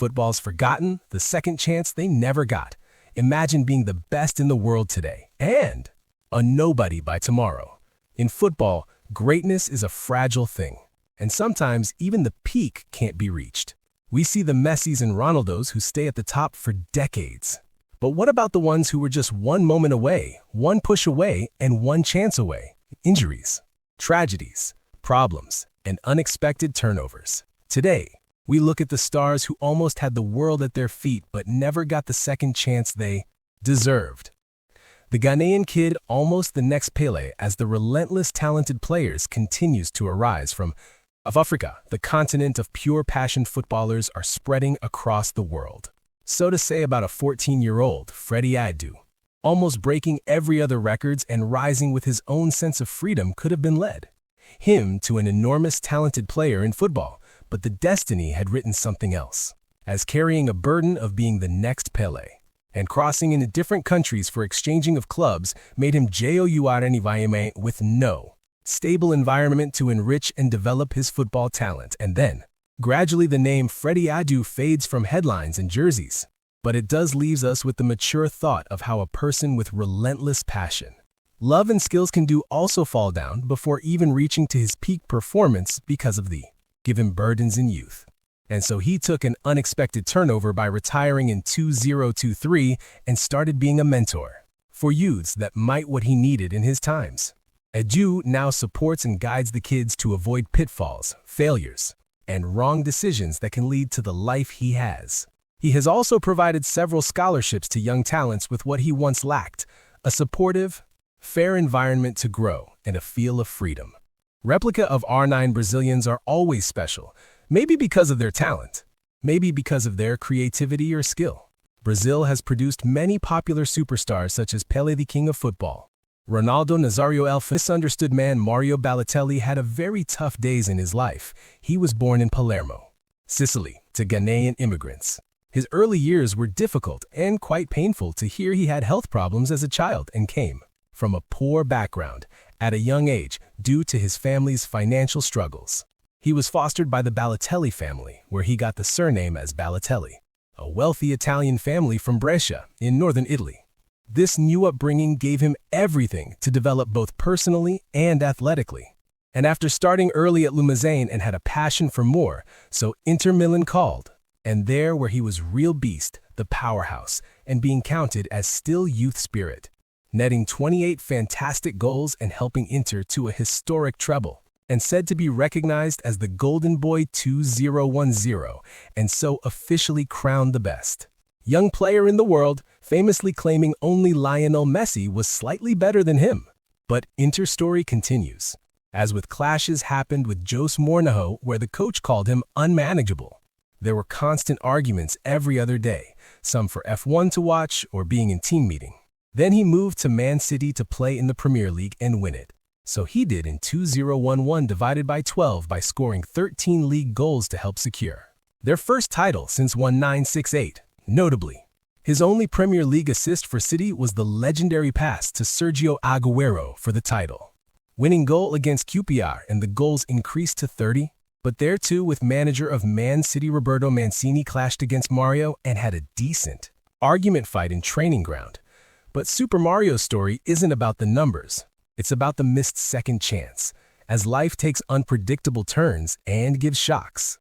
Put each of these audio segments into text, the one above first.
Football's forgotten, the second chance they never got. Imagine being the best in the world today and a nobody by tomorrow. In football, greatness is a fragile thing, and sometimes even the peak can't be reached. We see the Messis and Ronaldos who stay at the top for decades. But what about the ones who were just one moment away, one push away, and one chance away? Injuries, tragedies, problems, and unexpected turnovers. Today, we look at the stars who almost had the world at their feet but never got the second chance they deserved. The Ghanaian kid, almost the next Pele, as the relentless talented players continues to arise from Africa. The continent of pure passion footballers are spreading across the world. So to say about a 14-year-old, Freddie Adu, almost breaking every other records and rising with his own sense of freedom could have been led him to an enormous talented player in football, but the destiny had written something else, as carrying a burden of being the next Pele, and crossing into different countries for exchanging of clubs made him journey with no stable environment to enrich and develop his football talent, and then, gradually the name Freddie Adu fades from headlines and jerseys. But it does leave us with the mature thought of how a person with relentless passion, love and skills can do also fall down before even reaching to his peak performance because of the given burdens in youth. And so he took an unexpected turnover by retiring in 2023 and started being a mentor for youths that might what he needed in his times. Adu now supports and guides the kids to avoid pitfalls, failures, and wrong decisions that can lead to the life he has. He has also provided several scholarships to young talents with what he once lacked: a supportive, fair environment to grow and a feel of freedom. Replica of R9 Brazilians are always special, maybe because of their talent, maybe because of their creativity or skill. Brazil has produced many popular superstars such as Pelé, the king of football, Ronaldo Nazario El misunderstood man Mario Balotelli had a very tough days in his life. He was born in Palermo, Sicily, to Ghanaian immigrants. His early years were difficult and quite painful to hear he had health problems as a child and came from a poor background at a young age due to his family's financial struggles. He was fostered by the Balotelli family, where he got the surname as Balotelli, a wealthy Italian family from Brescia in northern Italy. This new upbringing gave him everything to develop both personally and athletically. And after starting early at Lumazane and had a passion for more, so Inter Milan called. And there where he was real beast, the powerhouse, and being counted as still youth spirit, netting 28 fantastic goals and helping Inter to a historic treble, and said to be recognized as the Golden Boy 2010, and so officially crowned the best young player in the world, famously claiming only Lionel Messi was slightly better than him. But Inter story continues, as with clashes happened with Jose Mourinho, where the coach called him unmanageable. There were constant arguments every other day, some for F1 to watch or being in team meeting. Then he moved to Man City to play in the Premier League and win it. So he did in 2011 divided by 12 by scoring 13 league goals to help secure their first title since 1968. Notably, his only Premier League assist for City was the legendary pass to Sergio Aguero for the title. Winning goal against QPR, and the goals increased to 30. But there too, with manager of Man City Roberto Mancini clashed against Mario and had a decent argument fight in training ground. But Super Mario's story isn't about the numbers. It's about the missed second chance, as life takes unpredictable turns and gives shocks.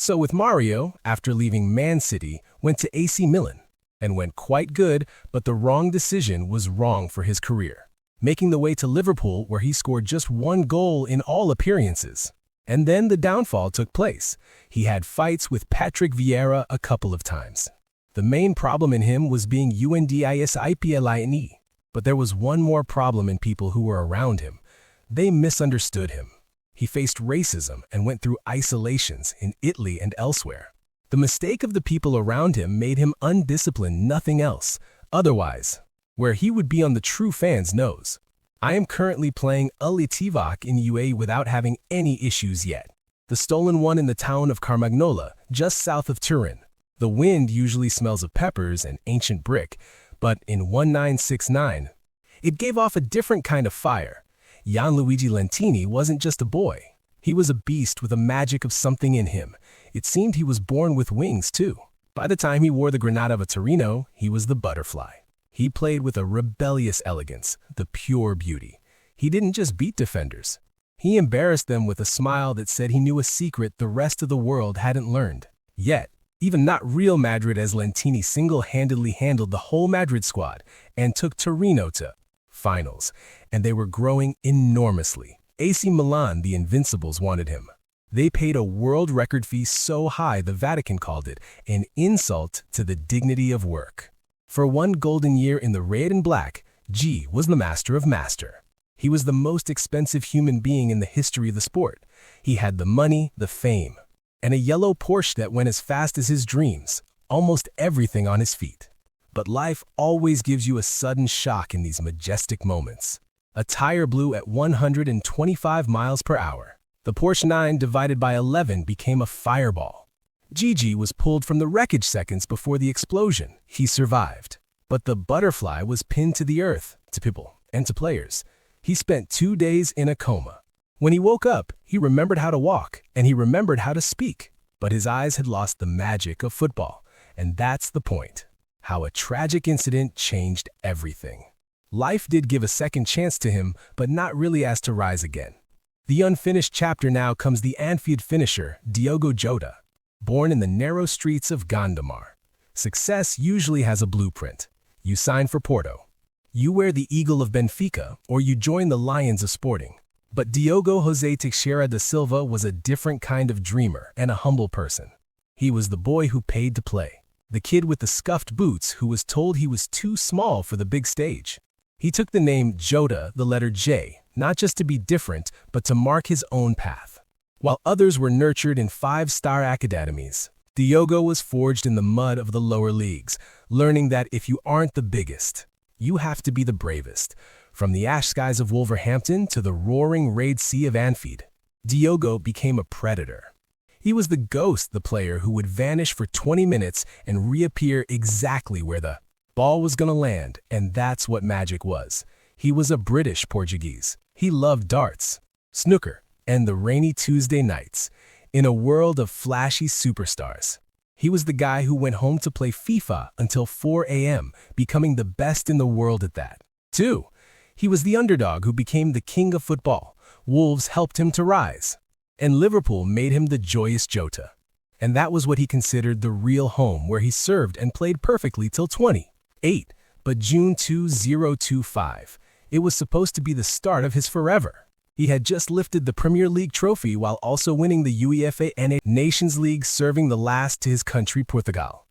So with Mario, after leaving Man City, went to AC Milan and went quite good, but the wrong decision was wrong for his career, making the way to Liverpool, where he scored just one goal in all appearances. And then the downfall took place. He had fights with Patrick Vieira a couple of times. The main problem in him was being undisciplined, but there was one more problem in people who were around him. They misunderstood him. He faced racism and went through isolations in Italy and elsewhere. The mistake of the people around him made him undisciplined, nothing else. Otherwise, where he would be on the true fans' nose. I am currently playing Tivak in UAE without having any issues yet. The stolen one in the town of Carmagnola, just south of Turin. The wind usually smells of peppers and ancient brick, but in 1969, it gave off a different kind of fire. Gianluigi Lentini wasn't just a boy. He was a beast with a magic of something in him. It seemed he was born with wings too. By the time he wore the Granada of Torino, he was the butterfly. He played with a rebellious elegance, the pure beauty. He didn't just beat defenders. He embarrassed them with a smile that said he knew a secret the rest of the world hadn't learned. Yet, even not Real Madrid as Lentini single-handedly handled the whole Madrid squad and took Torino to finals, and they were growing enormously. AC Milan, the Invincibles, wanted him. They paid a world record fee so high the Vatican called it an insult to the dignity of work. For one golden year in the red and black, G was the master of master. He was the most expensive human being in the history of the sport. He had the money, the fame, and a yellow Porsche that went as fast as his dreams, almost everything on his feet. But life always gives you a sudden shock in these majestic moments. A tire blew at 125 miles per hour. The Porsche 9 divided by 11 became a fireball. Gigi was pulled from the wreckage seconds before the explosion. He survived. But the butterfly was pinned to the earth, to people, and to players. He spent 2 days in a coma. When he woke up, he remembered how to walk, and he remembered how to speak. But his eyes had lost the magic of football. And that's the point. How a tragic incident changed everything. Life did give a second chance to him, but not really as to rise again. The unfinished chapter now comes the Anfield finisher, Diogo Jota. Born in the narrow streets of Gondomar. Success usually has a blueprint. You sign for Porto. You wear the eagle of Benfica, or you join the Lions of Sporting. But Diogo José Teixeira da Silva was a different kind of dreamer and a humble person. He was the boy who paid to play. The kid with the scuffed boots who was told he was too small for the big stage. He took the name Jota, the letter J, not just to be different, but to mark his own path. While others were nurtured in 5-star academies, Diogo was forged in the mud of the lower leagues, learning that if you aren't the biggest, you have to be the bravest. From the ash skies of Wolverhampton to the roaring Red Sea of Anfield, Diogo became a predator. He was the ghost, the player who would vanish for 20 minutes and reappear exactly where the ball was going to land, and that's what magic was. He was a British Portuguese. He loved darts, snooker, and the rainy Tuesday nights. In a world of flashy superstars, he was the guy who went home to play FIFA until 4 a.m., becoming the best in the world at that. 2. He was the underdog who became the king of football. Wolves helped him to rise, and Liverpool made him the joyous Jota. And that was what he considered the real home, where he served and played perfectly till 28. But June 2025, it was supposed to be the start of his forever. He had just lifted the Premier League trophy while also winning the UEFA and Nations League, serving the last to his country, Portugal.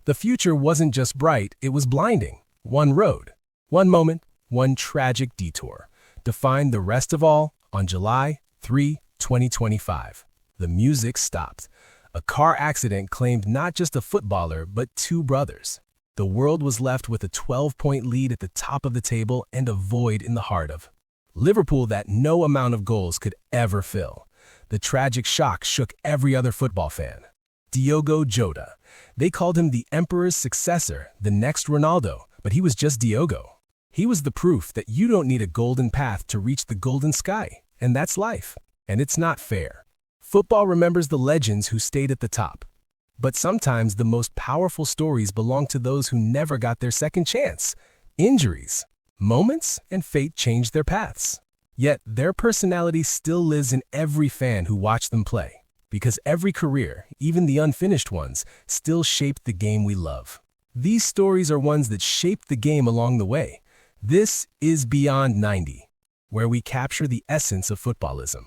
The future wasn't just bright, it was blinding. One road, one moment, one tragic detour defined the rest of all. On July 3, 2025, the music stopped. A car accident claimed not just a footballer, but 2 brothers. The world was left with a 12-point lead at the top of the table and a void in the heart of Liverpool that no amount of goals could ever fill. The tragic shock shook every other football fan. Diogo Jota. They called him the Emperor's successor, the next Ronaldo, but he was just Diogo. He was the proof that you don't need a golden path to reach the golden sky, and that's life. And it's not fair. Football remembers the legends who stayed at the top. But sometimes the most powerful stories belong to those who never got their second chance. Injuries, moments, and fate changed their paths. Yet their personality still lives in every fan who watched them play. Because every career, even the unfinished ones, still shaped the game we love. These stories are ones that shaped the game along the way. This is Beyond 90, where we capture the essence of footballism.